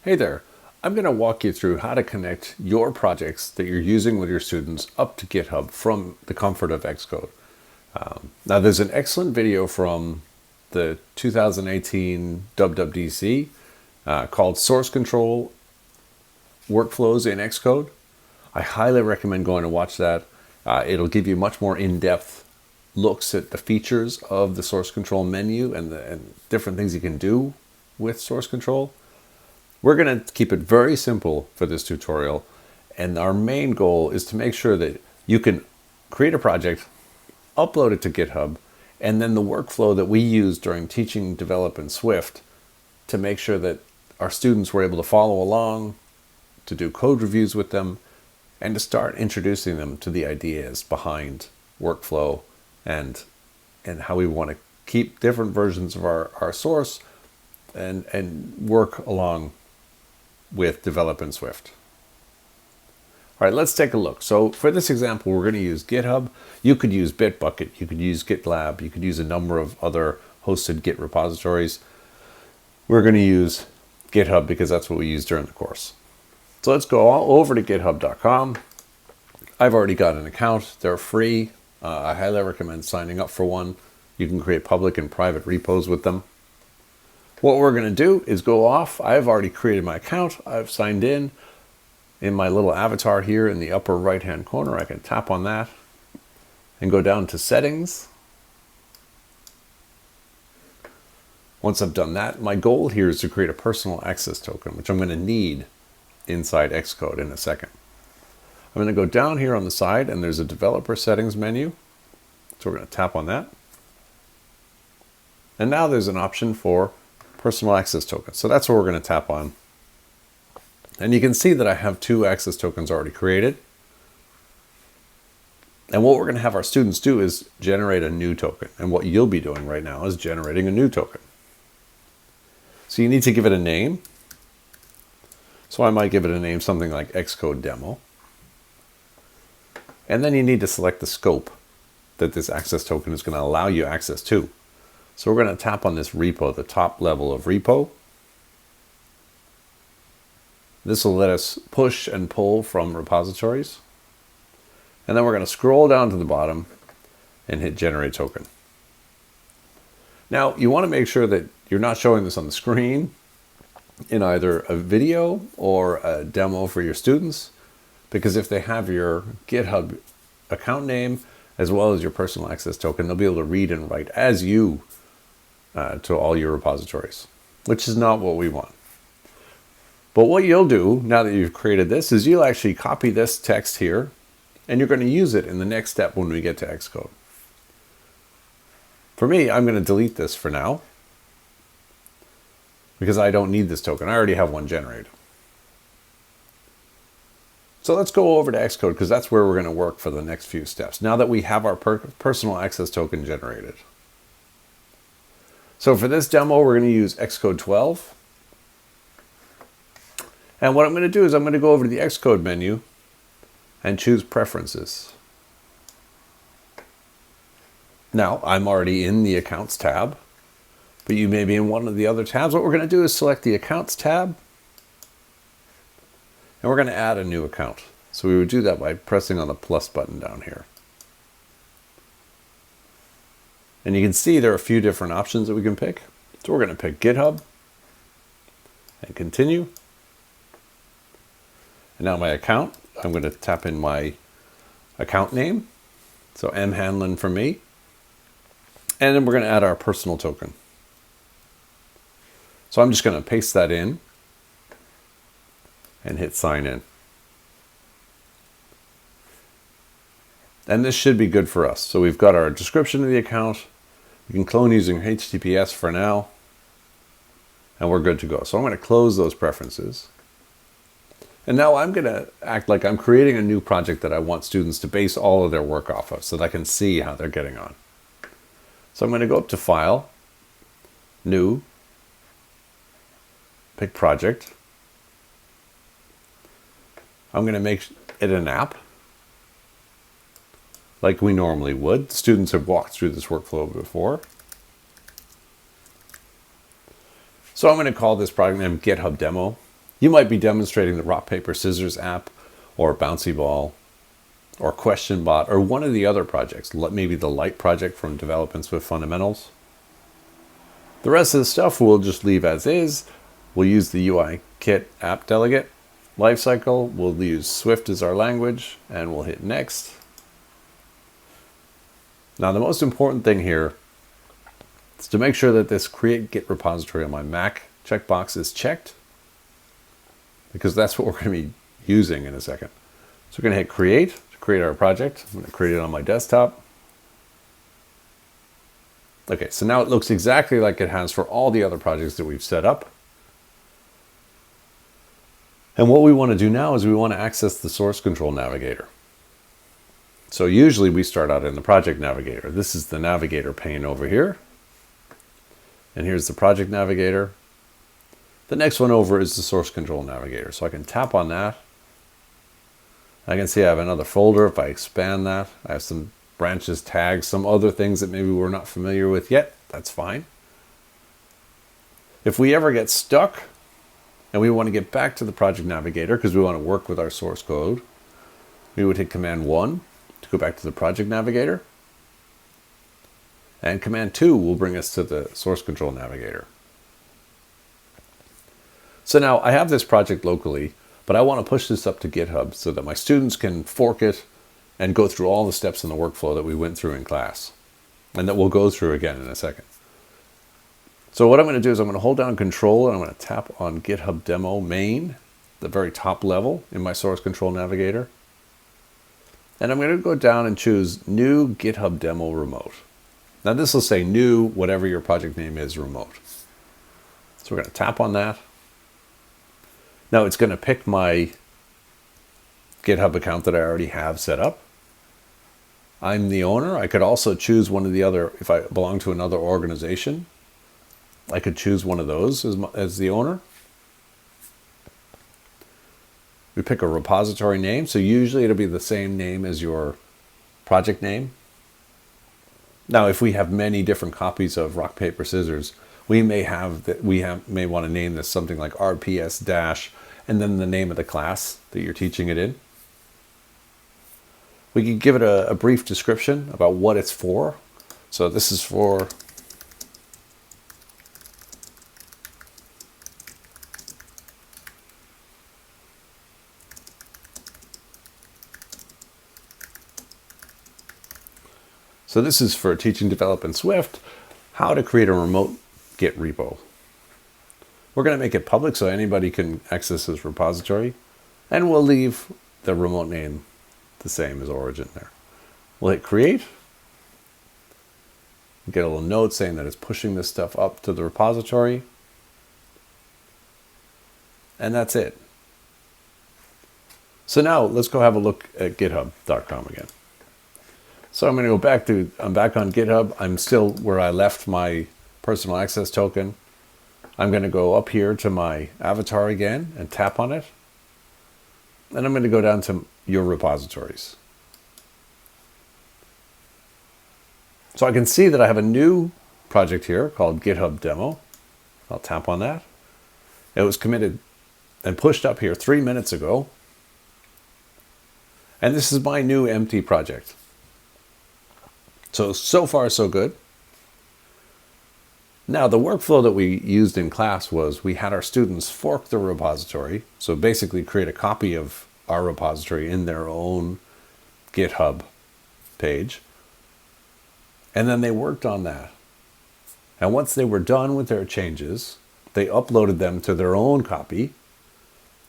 Hey there, I'm going to walk you through how to connect your projects that you're using with your students up to GitHub from the comfort of Xcode. Now there's an excellent video from the 2018 WWDC called Source Control Workflows in Xcode. I highly recommend going to watch that. It'll give you much more in-depth looks at the features of the source control menu and different things you can do with source control. We're going to keep it very simple for this tutorial, and our main goal is to make sure that you can create a project, upload it to GitHub, and then the workflow that we use during teaching develop in Swift to make sure that our students were able to follow along, to do code reviews with them, and to start introducing them to the ideas behind workflow and how we want to keep different versions of our source and work along with develop in Swift. All right, let's take a look. So for this example, we're going to use GitHub. You could use Bitbucket, you could use GitLab, you could use a number of other hosted Git repositories. We're going to use GitHub because that's what we use during the course. So let's go all over to github.com. I've already got an account. They're free. I highly recommend signing up for one. You can create public and private repos with them. What we're going to do is go off. I've already created my account. I've signed in my little avatar here in the upper right hand corner. I can tap on that and go down to settings. Once I've done that, my goal here is to create a personal access token, which I'm going to need inside Xcode in a second. I'm going to go down here on the side and there's a developer settings menu. So we're going to tap on that. And now there's an option for personal access tokens. So that's what we're going to tap on. And you can see that I have 2 access tokens already created. And what we're going to have our students do is generate a new token. And what you'll be doing right now is generating a new token. So you need to give it a name. So I might give it a name, something like Xcode demo. And then you need to select the scope that this access token is going to allow you access to. So we're going to tap on this repo, the top level of repo. This will let us push and pull from repositories. And then we're going to scroll down to the bottom and hit generate token. Now you want to make sure that you're not showing this on the screen in either a video or a demo for your students, because if they have your GitHub account name as well as your personal access token, they'll be able to read and write as you to all your repositories, which is not what we want. But what you'll do now that you've created this is you'll actually copy this text here and you're going to use it in the next step when we get to Xcode. For me, I'm going to delete this for now because I don't need this token. I already have one generated. So let's go over to Xcode because that's where we're going to work for the next few steps now that we have our personal access token generated. So for this demo, we're going to use Xcode 12. And what I'm going to do is I'm going to go over to the Xcode menu and choose Preferences. Now, I'm already in the Accounts tab, but you may be in one of the other tabs. What we're going to do is select the Accounts tab, and we're going to add a new account. So we would do that by pressing on the plus button down here. And you can see there are a few different options that we can pick. So we're going to pick GitHub and continue. And now my account, I'm going to tap in my account name. So M Hanlon for me. And then we're going to add our personal token. So I'm just going to paste that in and hit sign in. And this should be good for us. So we've got our description of the account. We can clone using HTTPS for now. And we're good to go. So I'm going to close those preferences. And now I'm going to act like I'm creating a new project that I want students to base all of their work off of so that I can see how they're getting on. So I'm going to go up to File, New, pick Project. I'm going to make it an app like we normally would. Students have walked through this workflow before. So I'm going to call this project name GitHub Demo. You might be demonstrating the rock, paper, scissors app, or bouncy ball, or question bot, or one of the other projects, maybe the light project from Developing Swift Fundamentals. The rest of the stuff we'll just leave as is. We'll use the UI kit app delegate lifecycle. We'll use Swift as our language, and we'll hit next. Now, the most important thing here is to make sure that this create Git repository on my Mac checkbox is checked, because that's what we're going to be using in a second. So we're going to hit create to create our project. I'm going to create it on my desktop. Okay, so now it looks exactly like it has for all the other projects that we've set up. And what we want to do now is we want to access the source control navigator. So usually we start out in the project navigator. This is the navigator pane over here. And here's the project navigator. The next one over is the source control navigator. So I can tap on that. I can see I have another folder. If I expand that, I have some branches, tags, some other things that maybe we're not familiar with yet. That's fine. If we ever get stuck and we want to get back to the project navigator because we want to work with our source code, we would hit Command 1 to go back to the project navigator. And Command 2 will bring us to the source control navigator. So now I have this project locally, but I want to push this up to GitHub so that my students can fork it and go through all the steps in the workflow that we went through in class, and that we'll go through again in a second. So what I'm going to do is I'm going to hold down Control and I'm going to tap on GitHub Demo Main, the very top level in my source control navigator. And I'm going to go down and choose New GitHub Demo Remote. Now this will say new, whatever your project name is, remote. So we're going to tap on that. Now it's going to pick my GitHub account that I already have set up. I'm the owner. I could also choose one of the other, if I belong to another organization, I could choose one of those as the owner. We pick a repository name. So usually it'll be the same name as your project name. Now, if we have many different copies of rock, paper, scissors, we may may want to name this something like RPS dash, and then the name of the class that you're teaching it in. We can give it a brief description about what it's for. So this is for teaching Developing Swift, how to create a remote Git repo. We're going to make it public so anybody can access this repository, and we'll leave the remote name the same as origin there. We'll hit create. We'll get a little note saying that it's pushing this stuff up to the repository. And that's it. So now let's go have a look at github.com again. So I'm going to go I'm back on GitHub. I'm still where I left my personal access token. I'm going to go up here to my avatar again and tap on it. And I'm going to go down to your repositories. So I can see that I have a new project here called GitHub Demo. I'll tap on that. It was committed and pushed up here 3 minutes ago. And this is my new empty project. So far, so good. Now, the workflow that we used in class was we had our students fork the repository. So basically create a copy of our repository in their own GitHub page. And then they worked on that. And once they were done with their changes, they uploaded them to their own copy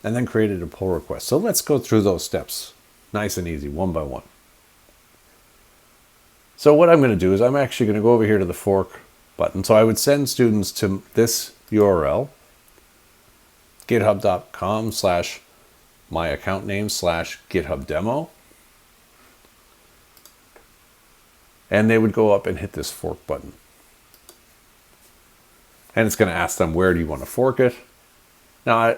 and then created a pull request. So let's go through those steps nice and easy, one by one. So what I'm going to do is I'm actually going to go over here to the fork button. So I would send students to this URL, github.com/my account name /GitHub demo. And they would go up and hit this fork button. And it's going to ask them, where do you want to fork it? Now,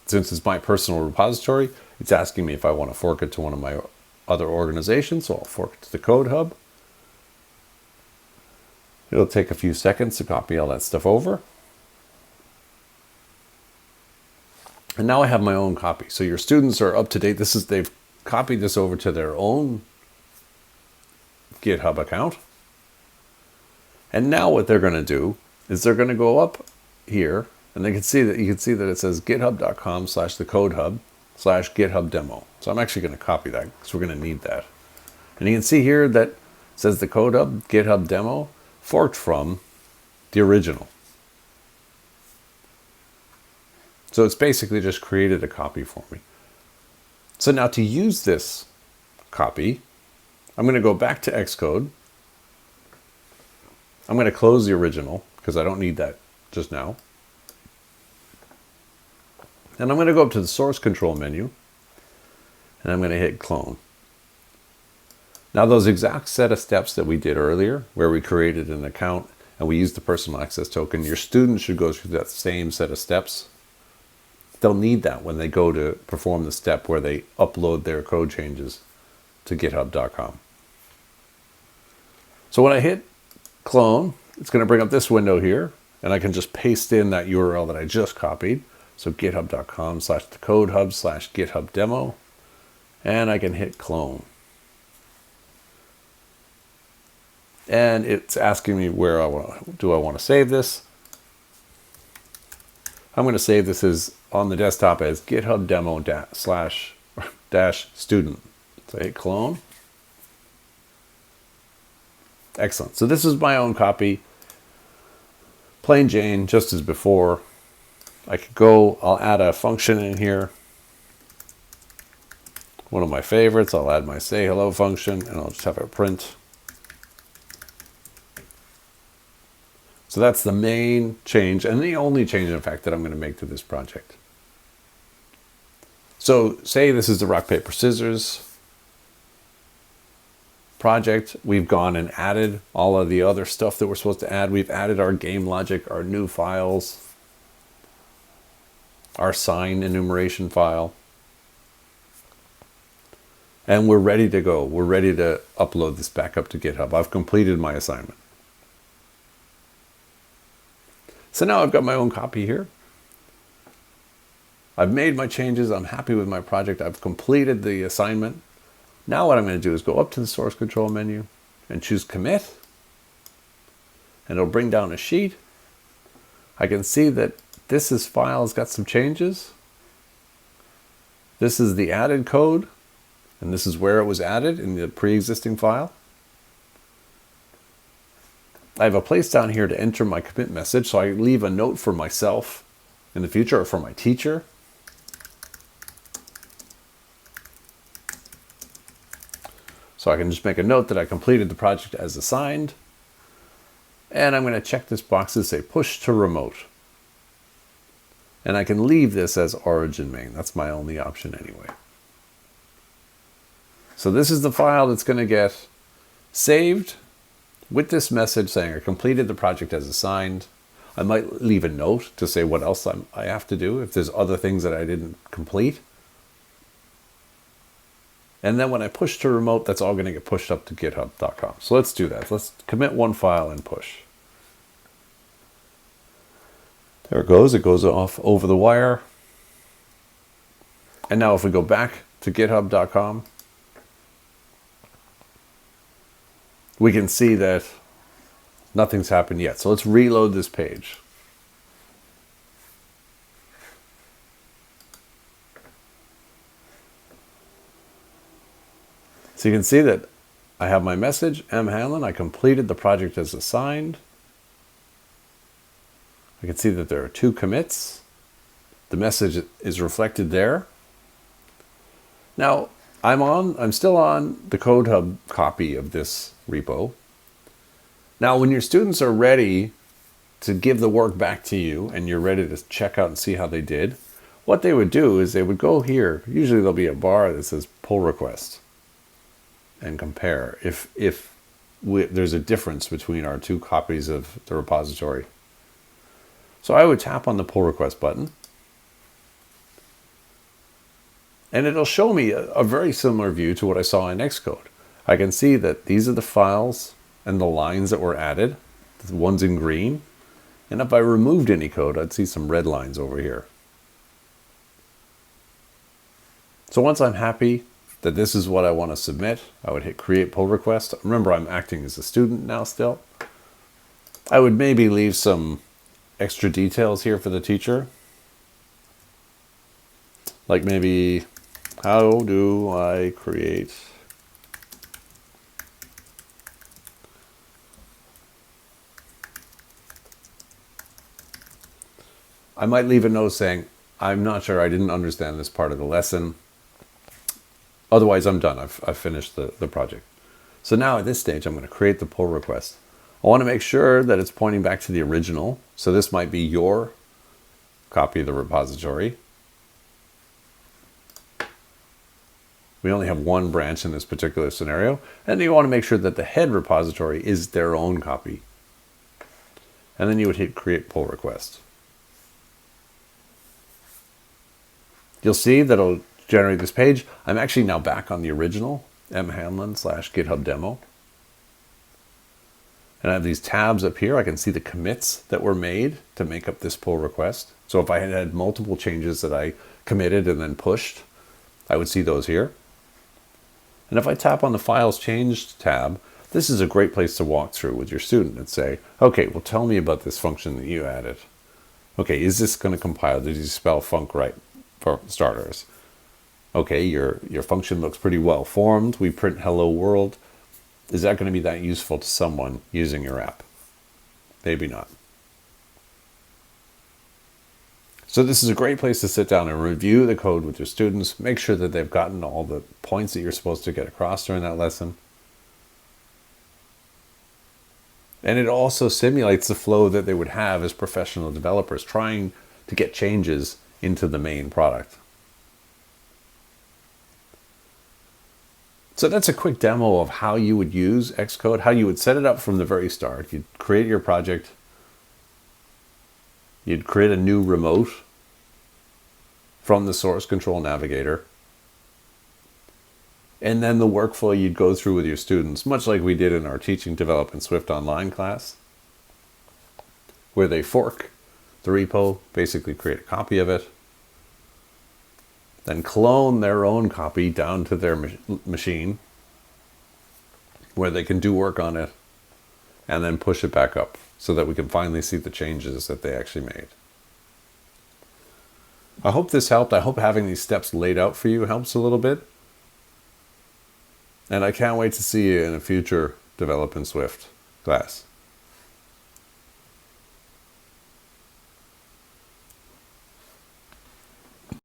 since it's my personal repository, it's asking me if I want to fork it to one of my other organizations. So I'll fork it to the Code Hub. It'll take a few seconds to copy all that stuff over. And now I have my own copy. So your students are up to date. They've copied this over to their own GitHub account. And now what they're going to do is they're going to go up here, and you can see that it says github.com/thecodehub/GitHub demo. So I'm actually going to copy that because we're going to need that. And you can see here that it says the Code Hub GitHub demo forked from the original. So it's basically just created a copy for me. So now to use this copy, I'm going to go back to Xcode. I'm going to close the original because I don't need that just now. And I'm going to go up to the source control menu, and I'm going to hit clone. Now those exact set of steps that we did earlier, where we created an account and we used the personal access token, your students should go through that same set of steps. They'll need that when they go to perform the step where they upload their code changes to github.com. So when I hit clone, it's going to bring up this window here, and I can just paste in that URL that I just copied. So github.com/thecodehub/GitHub demo, and I can hit clone. And it's asking me where do I want to save this. I'm going to save this as on the desktop as GitHub demo /student. So hit clone. Excellent. So this is my own copy. Plain Jane, just as before. I could go, I'll add a function in here. One of my favorites, I'll add my say hello function, and I'll just have it print. So that's the main change, and the only change, in fact, that I'm going to make to this project. So say this is the rock, paper, scissors project. We've gone and added all of the other stuff that we're supposed to add. We've added our game logic, our new files, our sign enumeration file. And we're ready to go. We're ready to upload this back up to GitHub. I've completed my assignment. So now I've got my own copy here. I've made my changes. I'm happy with my project. I've completed the assignment. Now what I'm going to do is go up to the source control menu and choose commit. And it'll bring down a sheet. I can see that this file has got some changes. This is the added code, and this is where it was added in the pre-existing file. I have a place down here to enter my commit message, so I leave a note for myself in the future, or for my teacher. So I can just make a note that I completed the project as assigned. And I'm going to check this box to say push to remote. And I can leave this as origin main. That's my only option anyway. So this is the file that's going to get saved with this message saying I completed the project as assigned. I might leave a note to say what else I have to do if there's other things that I didn't complete. And then when I push to remote, that's all going to get pushed up to github.com. So let's do that. Let's commit one file and push. There it goes. It goes off over the wire. And now if we go back to github.com, we can see that nothing's happened yet. So let's reload this page. So you can see that I have my message, M. Hanlon. I completed the project as assigned. I can see that there are 2 commits. The message is reflected there. Now, I'm still on the CodeHub copy of this repo. Now, when your students are ready to give the work back to you and you're ready to check out and see how they did, what they would do is they would go here. Usually there'll be a bar that says pull request and compare if there's a difference between our 2 copies of the repository. So I would tap on the pull request button, and it'll show me a very similar view to what I saw in Xcode. I can see that these are the files and the lines that were added, the ones in green. And if I removed any code, I'd see some red lines over here. So once I'm happy that this is what I want to submit, I would hit create pull request. Remember, I'm acting as a student now still. I would maybe leave some extra details here for the teacher. Like maybe, how do I create I might leave a note saying, I'm not sure, I didn't understand this part of the lesson. Otherwise, I'm done. I've finished the project. So now at this stage, I'm going to create the pull request. I want to make sure that it's pointing back to the original. So this might be your copy of the repository. We only have one branch in this particular scenario. And you want to make sure that the head repository is their own copy. And then you would hit create pull request. You'll see that it'll generate this page. I'm actually now back on the original, mhamlin/GitHub demo. And I have these tabs up here. I can see the commits that were made to make up this pull request. So if I had had multiple changes that I committed and then pushed, I would see those here. And if I tap on the Files Changed tab, this is a great place to walk through with your student and say, okay, well, tell me about this function that you added. Okay, is this going to compile? Did you spell func right? For starters. Okay, your function looks pretty well formed. We print hello world. Is that going to be that useful to someone using your app? Maybe not. So this is a great place to sit down and review the code with your students. Make sure that they've gotten all the points that you're supposed to get across during that lesson. And it also simulates the flow that they would have as professional developers trying to get changes into the main product. So that's a quick demo of how you would use Xcode, how you would set it up from the very start. You'd create your project. You'd create a new remote from the source control navigator. And then the workflow you'd go through with your students, much like we did in our Teaching Develop in Swift Online class, where they fork the repo, basically create a copy of it, then clone their own copy down to their machine where they can do work on it, and then push it back up so that we can finally see the changes that they actually made. I hope this helped. I hope having these steps laid out for you helps a little bit. And I can't wait to see you in a future Develop in Swift class.